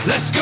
Let's go!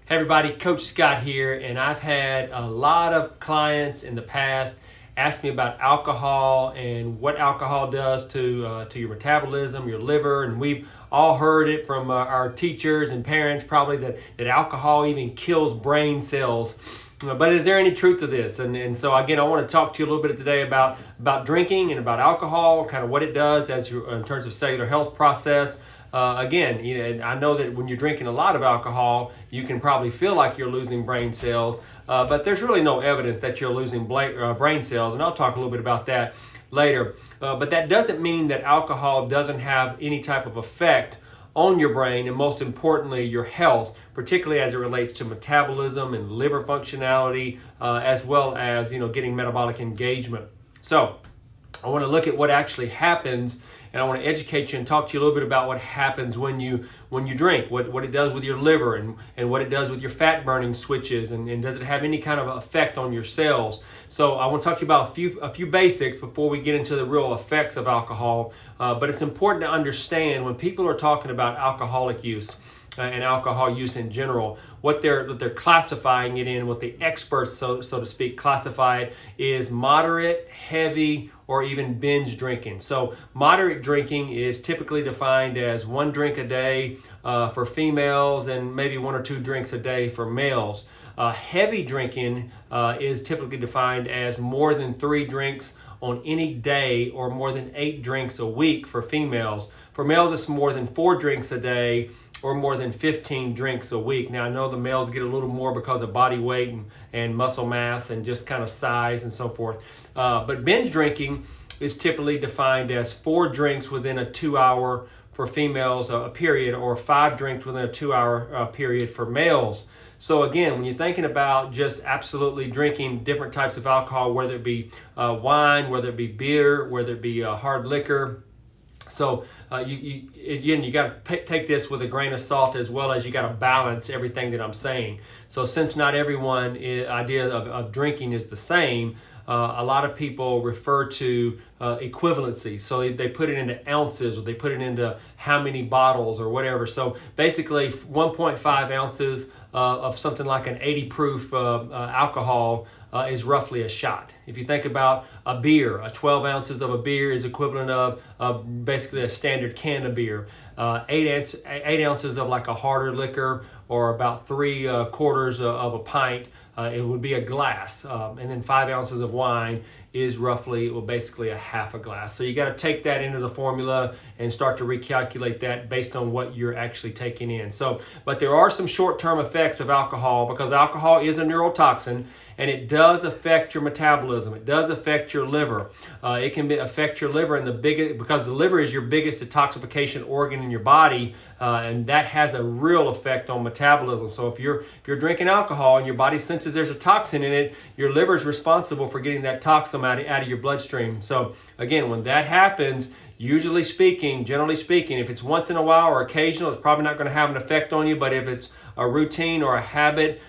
Hey everybody, Coach Scott here, and I've had a lot of clients in the past ask me about alcohol and what alcohol does to your metabolism, your liver, and we've all heard it from our teachers and parents probably that alcohol even kills brain cells. But is there any truth to this? And so again, I want to talk to you a little bit today about drinking and about alcohol, kind of what it does in terms of cellular health process. Again, I know that when you're drinking a lot of alcohol, you can probably feel like you're losing brain cells, but there's really no evidence that you're losing brain cells, and I'll talk a little bit about that later. But that doesn't mean that alcohol doesn't have any type of effect on your brain, and most importantly, your health, particularly as it relates to metabolism and liver functionality, as well as getting metabolic engagement. So I want to look at what actually happens, and I want to educate you and talk to you a little bit about what happens when you drink, what it does with your liver and what it does with your fat burning switches, and does it have any kind of effect on your cells. So I want to talk to you about a few basics before we get into the real effects of alcohol. But it's important to understand when people are talking about alcoholic use and alcohol use in general, what they're classifying it in, what the experts, so to speak, classify it is moderate, heavy, or even binge drinking. So moderate drinking is typically defined as 1 drink a day for females and maybe 1 or 2 drinks a day for males. Heavy drinking is typically defined as more than 3 drinks on any day or more than 8 drinks a week for females. For males, it's more than 4 drinks a day or more than 15 drinks a week. Now, I know the males get a little more because of body weight and muscle mass and just kind of size and so forth. But binge drinking is typically defined as 4 drinks within a 2-hour for females, a period, or 5 drinks within a 2-hour period for males. So again, when you're thinking about just absolutely drinking different types of alcohol, whether it be wine, whether it be beer, whether it be hard liquor, so you got to take this with a grain of salt, as well as you got to balance everything that I'm saying. So since not everyone idea of drinking is the same, a lot of people refer to equivalency. So they put it into ounces, or they put it into how many bottles or whatever. So basically 1.5 ounces of something like an 80 proof alcohol is roughly a shot. If you think about a beer, 12 ounces of a beer is equivalent of basically a standard can of beer. 8 ounces of like a harder liquor, or about 3/4 of a pint, it would be a glass. And then 5 ounces of wine is roughly, basically a half a glass. So you got to take that into the formula and start to recalculate that based on what you're actually taking in. So, but there are some short-term effects of alcohol, because alcohol is a neurotoxin, and it does affect your metabolism. It does affect your liver. It can affect your liver, because the liver is your biggest detoxification organ in your body, and that has a real effect on metabolism. So if you're drinking alcohol and your body senses there's a toxin in it, your liver is responsible for getting that toxin out of your bloodstream. So again, when that happens, generally speaking, if it's once in a while or occasional, it's probably not going to have an effect on you. But if it's a routine or a habit,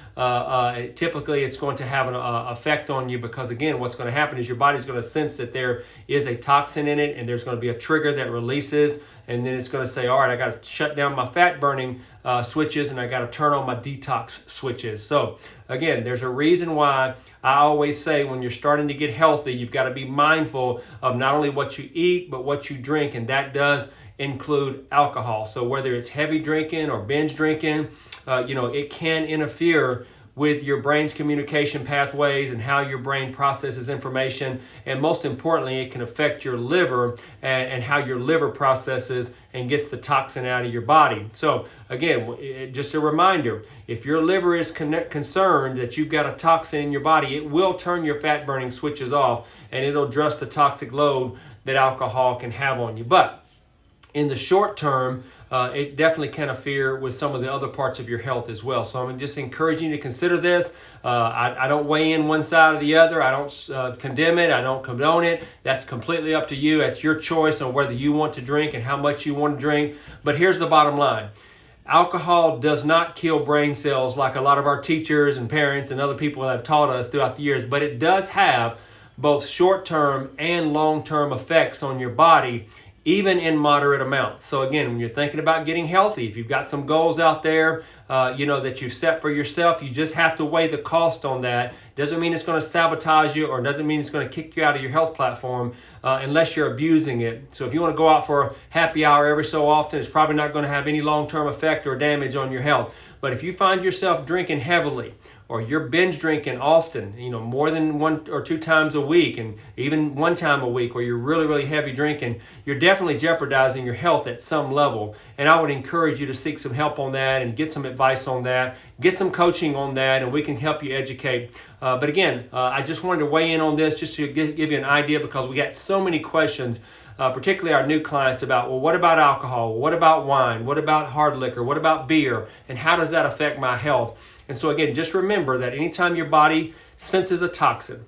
typically it's going to have an effect on you, because again, what's going to happen is your body's going to sense that there is a toxin in it, and there's going to be a trigger that releases, and then it's going to say, all right, I got to shut down my fat burning switches, and I got to turn on my detox switches. So again, there's a reason why I always say when you're starting to get healthy, you've got to be mindful of not only what you eat, but what you drink, and that does include alcohol. So whether it's heavy drinking or binge drinking, it can interfere with your brain's communication pathways and how your brain processes information. And most importantly, it can affect your liver and how your liver processes and gets the toxin out of your body. So again, just a reminder, if your liver is concerned that you've got a toxin in your body, it will turn your fat burning switches off, and it'll address the toxic load that alcohol can have on you. But in the short term, it definitely can interfere with some of the other parts of your health as well. So I'm just encouraging you to consider this. I don't weigh in one side or the other. I don't condemn it. I don't condone it. That's completely up to you. That's your choice on whether you want to drink and how much you want to drink. But here's the bottom line. Alcohol does not kill brain cells like a lot of our teachers and parents and other people have taught us throughout the years, but it does have both short-term and long-term effects on your body even in moderate amounts. So again, when you're thinking about getting healthy, if you've got some goals out there, that you've set for yourself, you just have to weigh the cost on that. Doesn't mean it's going to sabotage you, or doesn't mean it's going to kick you out of your health platform unless you're abusing it. So if you want to go out for a happy hour every so often, it's probably not going to have any long-term effect or damage on your health. But if you find yourself drinking heavily, or you're binge drinking often, more than 1 or 2 times a week, and even 1 time a week, where you're really, really heavy drinking, you're definitely jeopardizing your health at some level. And I would encourage you to seek some help on that and get some advice on that, get some coaching on that, and we can help you educate. But again, I just wanted to weigh in on this just to give you an idea, because we got so many questions, particularly our new clients, about, well, what about alcohol? What about wine? What about hard liquor? What about beer? And how does that affect my health? And so again, just remember that anytime your body senses a toxin,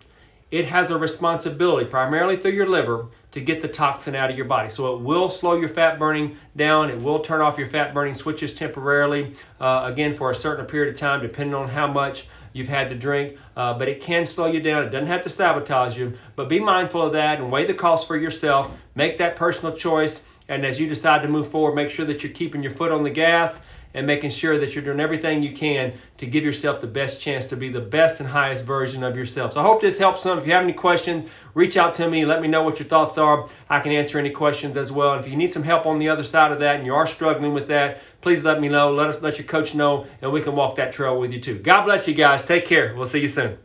it has a responsibility, primarily through your liver, to get the toxin out of your body. So it will slow your fat burning down. It will turn off your fat burning switches temporarily, again, for a certain period of time, depending on how much you've had to drink. But it can slow you down. It doesn't have to sabotage you. But be mindful of that and weigh the cost for yourself. Make that personal choice. And as you decide to move forward, make sure that you're keeping your foot on the gas and making sure that you're doing everything you can to give yourself the best chance to be the best and highest version of yourself. So I hope this helps some. If you have any questions, reach out to me and let me know what your thoughts are. I can answer any questions as well. And if you need some help on the other side of that and you are struggling with that, please let me know. Let your coach know, and we can walk that trail with you too. God bless you guys. Take care. We'll see you soon.